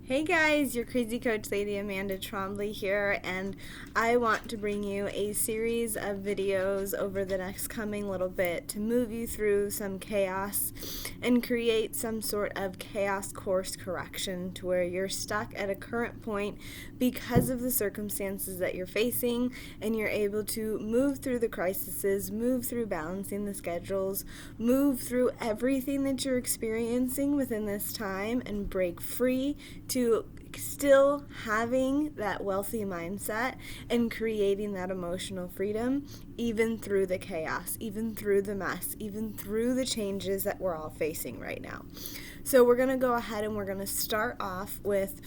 Hey guys, your crazy coach lady Amanda Trombley here, and I want to bring you a series of videos over the next coming little bit to move you through some chaos and create some sort of chaos course correction to where you're stuck at a current point because of the circumstances that you're facing, and you're able to move through the crises, move through balancing the schedules, move through everything that you're experiencing within this time and break free to still having that wealthy mindset and creating that emotional freedom even through the chaos, even through the mess, even through the changes that we're all facing right now. So we're going to go ahead and we're going to start off with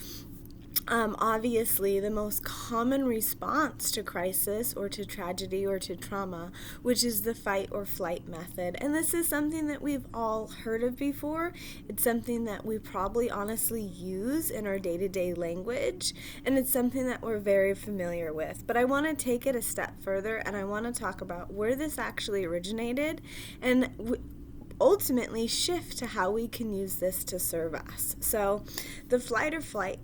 obviously the most common response to crisis or to tragedy or to trauma, which is the fight or flight method. And this is something that we've all heard of before. It's something that we probably honestly use in our day-to-day language, and it's something that we're very familiar with. But I want to take it a step further, and I want to talk about where this actually originated and ultimately shift to how we can use this to serve us. So the flight or fight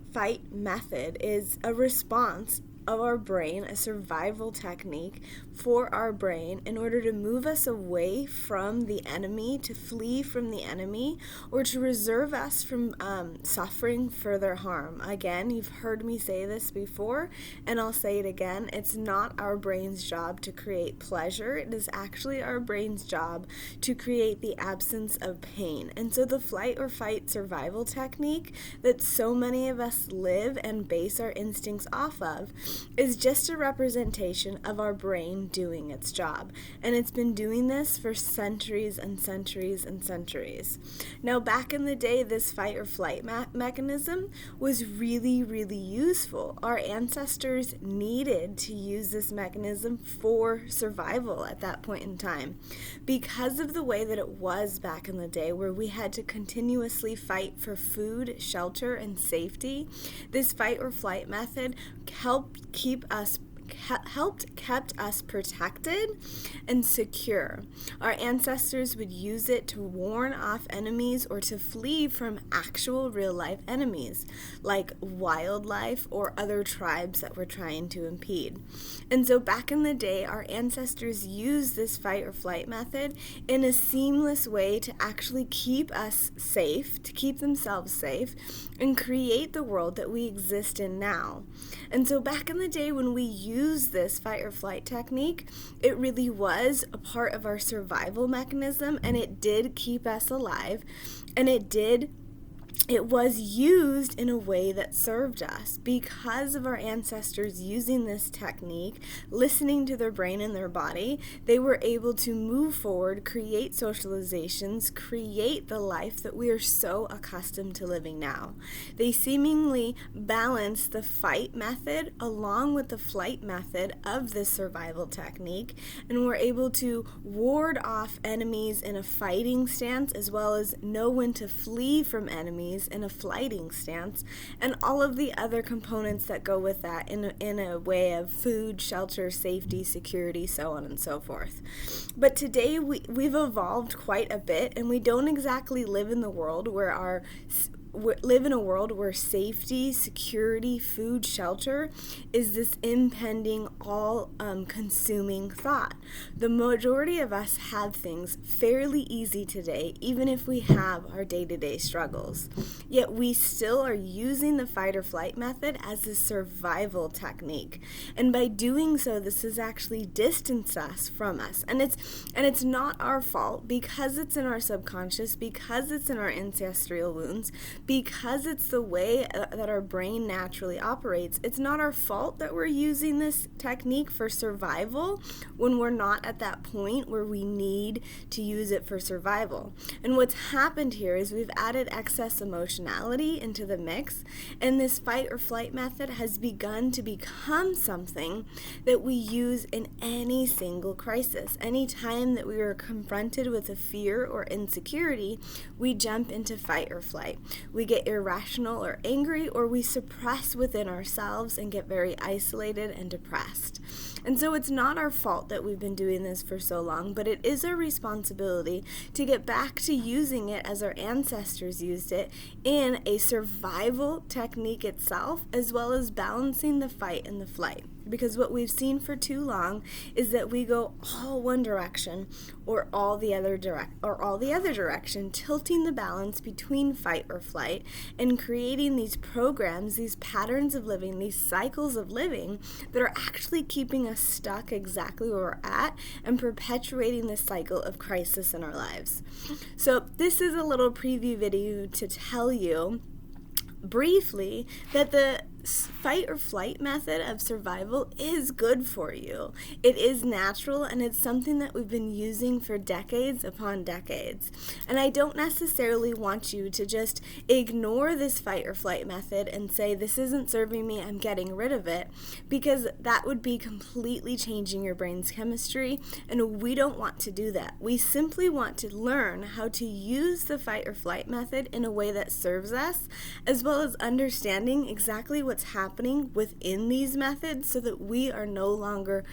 method is a response of our brain, a survival technique for our brain in order to move us away from the enemy, to flee from the enemy, or to reserve us from suffering further harm. Again, you've heard me say this before, and I'll say it again. It's not our brain's job to create pleasure. It is actually our brain's job to create the absence of pain. And so the flight or fight survival technique that so many of us live and base our instincts off of is just a representation of our brain doing its job. And it's been doing this for centuries and centuries and centuries. Now, back in the day, this fight or flight mechanism was really, really useful. Our ancestors needed to use this mechanism for survival at that point in time. Because of the way that it was back in the day, where we had to continuously fight for food, shelter, and safety, this fight or flight method kept us protected and secure. Our ancestors would use it to warn off enemies or to flee from actual real-life enemies like wildlife or other tribes that were trying to impede. And so back in the day, our ancestors used this fight or flight method in a seamless way to actually keep us safe, to keep themselves safe, and create the world that we exist in now. And so back in the day when we used this fight or flight technique, it really was a part of our survival mechanism, and it did keep us alive, and it was used in a way that served us. Because of our ancestors using this technique, listening to their brain and their body, they were able to move forward, create socializations, create the life that we are so accustomed to living now. They seemingly balanced the fight method along with the flight method of this survival technique, and were able to ward off enemies in a fighting stance, as well as know when to flee from enemies in a flighting stance, and all of the other components that go with that in a way of food, shelter, safety, security, so on and so forth. But today we've evolved quite a bit, and we don't exactly live in a world where safety, security, food, shelter is this impending, all-consuming thought. The majority of us have things fairly easy today, even if we have our day-to-day struggles. Yet we still are using the fight or flight method as a survival technique. And by doing so, this has actually distanced us from us. And it's not our fault, because it's in our subconscious, because it's in our ancestral wounds, because it's the way that our brain naturally operates. It's not our fault that we're using this technique for survival when we're not at that point where we need to use it for survival. And what's happened here is we've added excess emotionality into the mix, and this fight or flight method has begun to become something that we use in any single crisis. Any time that we are confronted with a fear or insecurity, we jump into fight or flight. we get irrational or angry, or we suppress within ourselves and get very isolated and depressed. And so it's not our fault that we've been doing this for so long, but it is our responsibility to get back to using it as our ancestors used it in a survival technique itself, as well as balancing the fight and the flight. Because what we've seen for too long is that we go all one direction or all the other direction, tilting the balance between fight or flight and creating these programs, these patterns of living, these cycles of living that are actually keeping us stuck exactly where we're at and perpetuating the cycle of crisis in our lives. So this is a little preview video to tell you briefly that the fight or flight method of survival is good for you. It is natural, and it's something that we've been using for decades upon decades. And I don't necessarily want you to just ignore this fight or flight method and say, this isn't serving me, I'm getting rid of it, because that would be completely changing your brain's chemistry, and we don't want to do that. We simply want to learn how to use the fight or flight method in a way that serves us, as well as understanding exactly what's happening within these methods so that we are no longer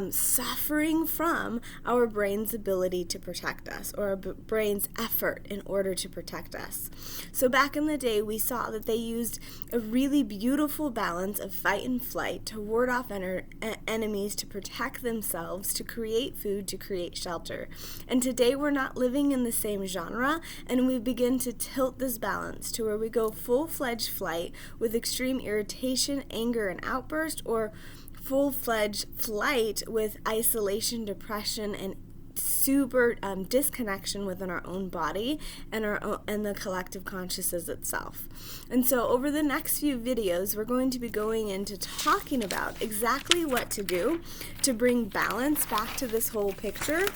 suffering from our brain's ability to protect us, or our brain's effort in order to protect us. So back in the day, we saw that they used a really beautiful balance of fight and flight to ward off enemies, to protect themselves, to create food, to create shelter. And today we're not living in the same genre, and we begin to tilt this balance to where we go full-fledged flight with extreme irritation, anger, and outburst, or full-fledged flight with isolation, depression, and super disconnection within our own body and the collective consciousness itself. And so over the next few videos, we're going to be going into talking about exactly what to do to bring balance back to this whole picture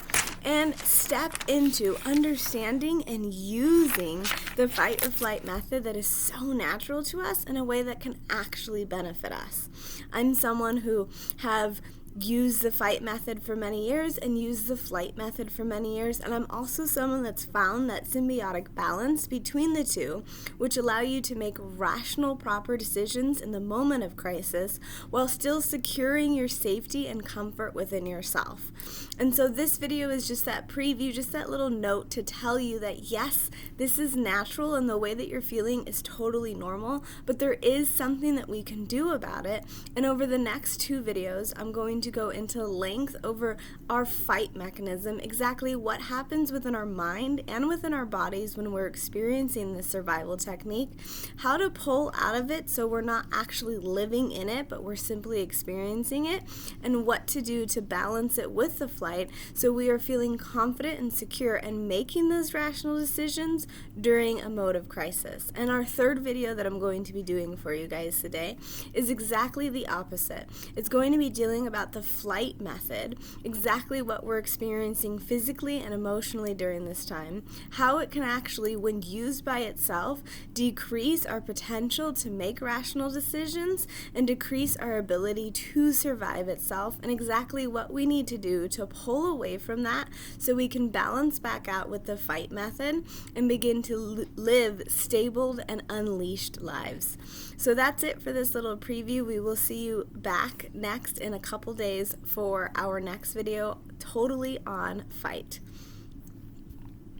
and step into understanding and using the fight or flight method that is so natural to us in a way that can actually benefit us. I'm someone who have used the fight method for many years and used the flight method for many years, and I'm also someone that's found that symbiotic balance between the two, which allow you to make rational, proper decisions in the moment of crisis while still securing your safety and comfort within yourself. And so this video is just that preview, just that little note to tell you that yes, this is natural and the way that you're feeling is totally normal, but there is something that we can do about it. And over the next two videos, I'm going to go into length over our fight mechanism, exactly what happens within our mind and within our bodies when we're experiencing this survival technique, how to pull out of it so we're not actually living in it, but we're simply experiencing it, and what to do to balance it with the flight so we are feeling confident and secure and making those rational decisions during a mode of crisis. And our third video that I'm going to be doing for you guys today is exactly the opposite. It's going to be dealing about the flight method, exactly what we're experiencing physically and emotionally during this time, how it can actually, when used by itself, decrease our potential to make rational decisions and decrease our ability to survive itself, and exactly what we need to do to pull away from that so we can balance back out with the fight method and begin to live stable and unleashed lives. So that's it for this little preview. We will see you back next in a couple days for our next video, totally on fight.